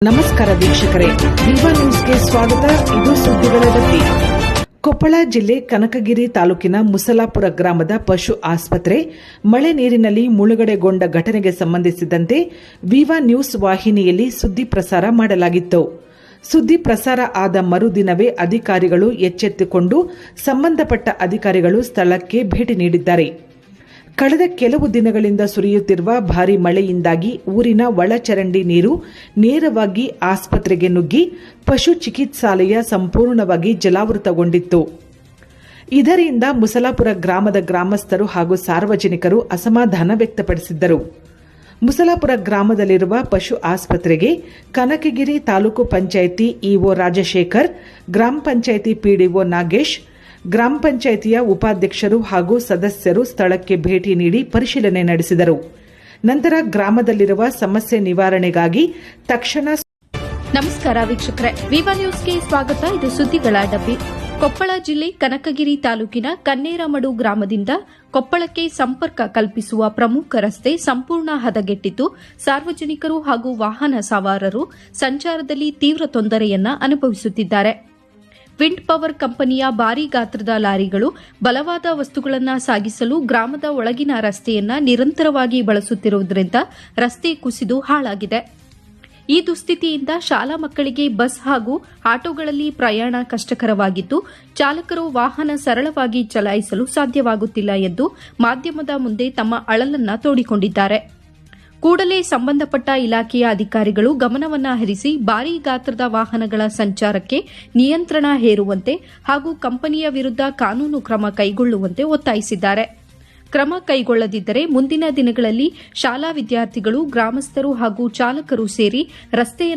ನಮಸ್ಕಾರ ವೀಕ್ಷಕರೇ, ವಿವಾ ನ್ಯೂಸ್ಗೆ ಸ್ವಾಗತ. ಇದು ಸುದ್ದಿಗಳ ಡಬ್ಬಿ. ಕೊಪ್ಪಳ ಜಿಲ್ಲೆ ಕನಕಗಿರಿ ತಾಲೂಕಿನ ಮುಸಲಾಪುರ ಗ್ರಾಮದ ಪಶು ಆಸ್ಪತ್ರೆ ಮಳೆ ನೀರಿನಲ್ಲಿ ಮುಳುಗಡೆಗೊಂಡ ಘಟನೆಗೆ ಸಂಬಂಧಿಸಿದಂತೆ ವಿವಾ ನ್ಯೂಸ್ ವಾಹಿನಿಯಲ್ಲಿ ಸುದ್ದಿ ಪ್ರಸಾರ ಮಾಡಲಾಗಿತ್ತು. ಸುದ್ದಿ ಪ್ರಸಾರ ಆದ ಮರುದಿನವೇ ಅಧಿಕಾರಿಗಳು ಎಚ್ಚೆತ್ತುಕೊಂಡು ಸಂಬಂಧಪಟ್ಟ ಅಧಿಕಾರಿಗಳು ಸ್ಥಳಕ್ಕೆ ಭೇಟಿ ನೀಡಿದ್ದಾರೆ. ಕಳೆದ ಕೆಲವು ದಿನಗಳಿಂದ ಸುರಿಯುತ್ತಿರುವ ಭಾರೀ ಮಳೆಯಿಂದಾಗಿ ಊರಿನ ಒಳಚರಂಡಿ ನೀರು ನೇರವಾಗಿ ಆಸ್ಪತ್ರೆಗೆ ನುಗ್ಗಿ ಪಶು ಚಿಕಿತ್ಸಾಲಯ ಸಂಪೂರ್ಣವಾಗಿ ಜಲಾವೃತಗೊಂಡಿತ್ತು. ಇದರಿಂದ ಮುಸಲಾಪುರ ಗ್ರಾಮದ ಗ್ರಾಮಸ್ಥರು ಹಾಗೂ ಸಾರ್ವಜನಿಕರು ಅಸಮಾಧಾನ ವ್ಯಕ್ತಪಡಿಸಿದ್ದರು. ಮುಸಲಾಪುರ ಗ್ರಾಮದಲ್ಲಿರುವ ಪಶು ಆಸ್ಪತ್ರೆಗೆ ಕನಕಗಿರಿ ತಾಲೂಕು ಪಂಚಾಯಿತಿ ಇಒ ರಾಜಶೇಖರ್, ಗ್ರಾಮ ಪಂಚಾಯಿತಿ ಪಿಡಿಒ ನಾಗೇಶ್, ಗ್ರಾಮ ಪಂಚಾಯಿತಿಯ ಉಪಾಧ್ಯಕ್ಷರು ಹಾಗೂ ಸದಸ್ಯರು ಸ್ಥಳಕ್ಕೆ ಭೇಟಿ ನೀಡಿ ಪರಿಶೀಲನೆ ನಡೆಸಿದರು. ನಂತರ ಗ್ರಾಮದಲ್ಲಿರುವ ಸಮಸ್ಯೆ ನಿವಾರಣೆಗಾಗಿ ತಕ್ಷಣ. ನಮಸ್ಕಾರ ವೀಕ್ಷಕರೇ, ವಿವಾ ನ್ಯೂಸ್ಗೆ ಸ್ವಾಗತ. ಇದು ಸುದ್ದಿಗಳ ಡಬ್ಬಿ. ಕೊಪ್ಪಳ ಜಿಲ್ಲೆ ಕನಕಗಿರಿ ತಾಲೂಕಿನ ಕನ್ನೇರಮಡು ಗ್ರಾಮದಿಂದ ಕೊಪ್ಪಳಕ್ಕೆ ಸಂಪರ್ಕ ಕಲ್ಪಿಸುವ ಪ್ರಮುಖ ರಸ್ತೆ ಸಂಪೂರ್ಣ ಹದಗೆಟ್ಟಿದ್ದು, ಸಾರ್ವಜನಿಕರು ಹಾಗೂ ವಾಹನ ಸವಾರರು ಸಂಚಾರದಲ್ಲಿ ತೀವ್ರ ತೊಂದರೆಯನ್ನ ಅನುಭವಿಸುತ್ತಿದ್ದಾರೆ. ವಿಂಡ್ ಪವರ್ ಕಂಪನಿಯ ಭಾರೀ ಗಾತ್ರದ ಲಾರಿಗಳು ಬಲವಾದ ವಸ್ತುಗಳನ್ನು ಸಾಗಿಸಲು ಗ್ರಾಮದ ಒಳಗಿನ ರಸ್ತೆಯನ್ನ ನಿರಂತರವಾಗಿ ಬಳಸುತ್ತಿರುವುದರಿಂದ ರಸ್ತೆ ಕುಸಿದು ಹಾಳಾಗಿದೆ. ಈ ದುಸ್ಥಿತಿಯಿಂದ ಶಾಲಾ ಮಕ್ಕಳಿಗೆ ಬಸ್ ಹಾಗೂ ಆಟೋಗಳಲ್ಲಿ ಪ್ರಯಾಣ ಕಷ್ಟಕರವಾಗಿದ್ದು, ಚಾಲಕರು ವಾಹನ ಸರಳವಾಗಿ ಚಲಾಯಿಸಲು ಸಾಧ್ಯವಾಗುತ್ತಿಲ್ಲ ಎಂದು ಮಾಧ್ಯಮದ ಮುಂದೆ ತಮ್ಮ ಅಳಲನ್ನ ತೋಡಿಕೊಂಡಿದ್ದಾರೆ. ಕೂಡಲೇ ಸಂಬಂಧಪಟ್ಟ ಇಲಾಖೆಯ ಅಧಿಕಾರಿಗಳು ಗಮನವನ್ನು ಹರಿಸಿ ಭಾರೀ ಗಾತ್ರದ ವಾಹನಗಳ ಸಂಚಾರಕ್ಕೆ ನಿಯಂತ್ರಣ ಹೇರುವಂತೆ ಹಾಗೂ ಕಂಪನಿಯ ವಿರುದ್ಧ ಕಾನೂನು ಕ್ರಮ ಕೈಗೊಳ್ಳುವಂತೆ ಒತ್ತಾಯಿಸಿದ್ದಾರೆ. ಕ್ರಮ ಕೈಗೊಳ್ಳದಿದ್ದರೆ ಮುಂದಿನ ದಿನಗಳಲ್ಲಿ ಶಾಲಾ ವಿದ್ಯಾರ್ಥಿಗಳು, ಗ್ರಾಮಸ್ಥರು ಹಾಗೂ ಚಾಲಕರು ಸೇರಿ ರಸ್ತೆಯನ್ನು